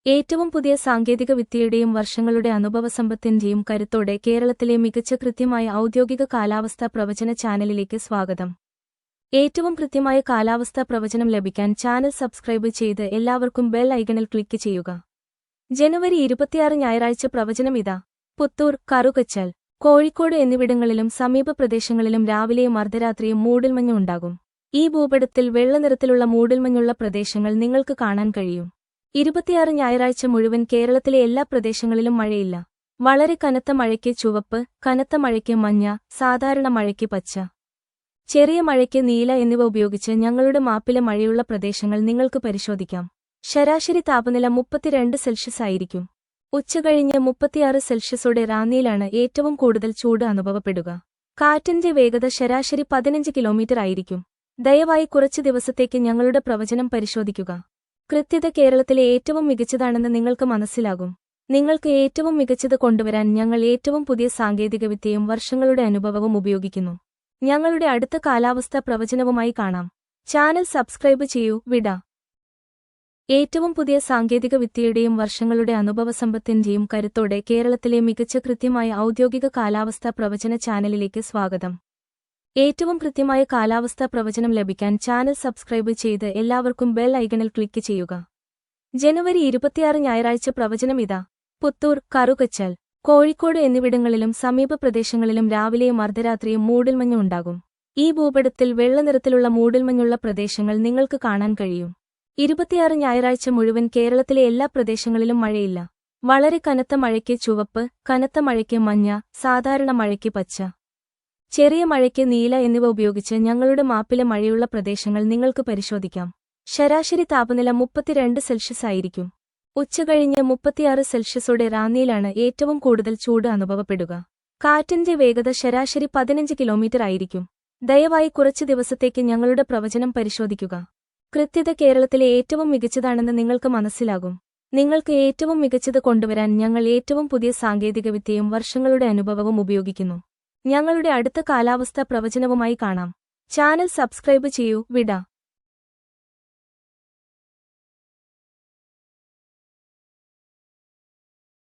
ഏറ്റവും പുതിയ സാങ്കേതിക വിദ്യയുടെയും വർഷങ്ങളുടെ അനുഭവസമ്പത്തിന്റെയും കരുത്തോടെ കേരളത്തിലെ മികച്ച കൃത്യമായ ഔദ്യോഗിക കാലാവസ്ഥാ പ്രവചന ചാനലിലേക്ക് സ്വാഗതം. ഏറ്റവും കൃത്യമായ കാലാവസ്ഥാ പ്രവചനം ലഭിക്കാൻ ചാനൽ സബ്സ്ക്രൈബ് ചെയ്ത് എല്ലാവർക്കും ബെൽ ഐക്കണിൽ ക്ലിക്ക് ചെയ്യുക. ജനുവരി 26 ഞായറാഴ്ച പ്രവചനം ഇതാ. പുത്തൂർ, കറുകച്ചാൽ, കോഴിക്കോട് എന്നിവിടങ്ങളിലും സമീപ പ്രദേശങ്ങളിലും രാവിലെയും അർദ്ധരാത്രിയും മൂടൽമഞ്ഞ് ഉണ്ടാകും. ഈ ഭൂപടത്തിൽ വെള്ളനിറത്തിലുള്ള മൂടൽമഞ്ഞുള്ള പ്രദേശങ്ങൾ നിങ്ങൾക്ക് കാണാൻ കഴിയും. 26 ഞായറാഴ്ച മുഴുവൻ കേരളത്തിലെ എല്ലാ പ്രദേശങ്ങളിലും മഴയില്ല. വളരെ കനത്ത മഴയ്ക്ക് ചുവപ്പ്, കനത്ത മഴയ്ക്ക് മഞ്ഞ, സാധാരണ മഴയ്ക്ക് പച്ച, ചെറിയ മഴയ്ക്ക് നീല എന്നിവ ഉപയോഗിച്ച് ഞങ്ങളുടെ മാപ്പിലെ മഴയുള്ള പ്രദേശങ്ങൾ നിങ്ങൾക്ക് പരിശോധിക്കാം. ശരാശരി താപനില 32 സെൽഷ്യസ് ആയിരിക്കും. ഉച്ചകഴിഞ്ഞ് 36 സെൽഷ്യസോടെ റാന്നിയിലാണ് ഏറ്റവും കൂടുതൽ ചൂട് അനുഭവപ്പെടുക. കാറ്റിന്റെ വേഗത ശരാശരി 15 കിലോമീറ്റർ ആയിരിക്കും. ദയവായി കുറച്ച് ദിവസത്തേക്ക് ഞങ്ങളുടെ പ്രവചനം പരിശോധിക്കുക. കൃത്യത കേരളത്തിലെ ഏറ്റവും മികച്ചതാണെന്ന് നിങ്ങൾക്ക് മനസ്സിലാകും. നിങ്ങൾക്ക് ഏറ്റവും മികച്ചത് കൊണ്ടുവരാൻ ഞങ്ങൾ ഏറ്റവും പുതിയ സാങ്കേതികവിദ്യയും വർഷങ്ങളുടെ അനുഭവവും ഉപയോഗിക്കുന്നു. ഞങ്ങളുടെ അടുത്ത കാലാവസ്ഥാ പ്രവചനവുമായി കാണാം. ചാനൽ സബ്സ്ക്രൈബ് ചെയ്യൂ. വിട. ഏറ്റവും പുതിയ സാങ്കേതിക വിദ്യയുടെയും വർഷങ്ങളുടെ അനുഭവസമ്പത്തിന്റെയും കരുത്തോടെ കേരളത്തിലെ മികച്ച കൃത്യമായ ഔദ്യോഗിക കാലാവസ്ഥാ പ്രവചന ചാനലിലേക്ക് സ്വാഗതം. ഏറ്റവും കൃത്യമായ കാലാവസ്ഥാ പ്രവചനം ലഭിക്കാൻ ചാനൽ സബ്സ്ക്രൈബ് ചെയ്ത് എല്ലാവർക്കും ബെൽ ഐക്കണിൽ ക്ലിക്ക് ചെയ്യുക. ജനുവരി 26 ഞായറാഴ്ച പ്രവചനം ഇതാ. പുത്തൂർ, കറുകച്ചാൽ, കോഴിക്കോട് എന്നിവിടങ്ങളിലും സമീപ പ്രദേശങ്ങളിലും രാവിലെയും അർദ്ധരാത്രിയും മൂടൽമഞ്ഞ് ഉണ്ടാകും. ഈ ഭൂപടത്തിൽ വെള്ളനിറത്തിലുള്ള മൂടൽമഞ്ഞുള്ള പ്രദേശങ്ങൾ നിങ്ങൾക്ക് കാണാൻ കഴിയും. 26 ഞായറാഴ്ച മുഴുവൻ കേരളത്തിലെ എല്ലാ പ്രദേശങ്ങളിലും മഴയില്ല. വളരെ കനത്ത മഴയ്ക്ക് ചുവപ്പ്, കനത്ത മഴയ്ക്ക് മഞ്ഞ, സാധാരണ മഴയ്ക്ക് പച്ച, ചെറിയ മഴയ്ക്ക് നീല എന്നിവ ഉപയോഗിച്ച് ഞങ്ങളുടെ മാപ്പിലെ മഴയുള്ള പ്രദേശങ്ങൾ നിങ്ങൾക്ക് പരിശോധിക്കാം. ശരാശരി താപനില 32 സെൽഷ്യസ് ആയിരിക്കും. ഉച്ചകഴിഞ്ഞ് 36 സെൽഷ്യസോടെ റാന്നിയിലാണ് ഏറ്റവും കൂടുതൽ ചൂട് അനുഭവപ്പെടുക. കാറ്റിന്റെ വേഗത ശരാശരി 15 കിലോമീറ്റർ ആയിരിക്കും. ദയവായി കുറച്ച് ദിവസത്തേക്ക് ഞങ്ങളുടെ പ്രവചനം പരിശോധിക്കുക. കൃത്യത കേരളത്തിലെ ഏറ്റവും മികച്ചതാണെന്ന് നിങ്ങൾക്ക് മനസ്സിലാകും. നിങ്ങൾക്ക് ഏറ്റവും മികച്ചത് കൊണ്ടുവരാൻ ഞങ്ങൾ ഏറ്റവും പുതിയ സാങ്കേതികവിദ്യയും വർഷങ്ങളുടെ അനുഭവവും ഉപയോഗിക്കുന്നു. ഞങ്ങളുടെ അടുത്ത കാലാവസ്ഥാ പ്രവചനവുമായി കാണാം. ചാനൽ സബ്സ്ക്രൈബ് ചെയ്യൂ. വിട.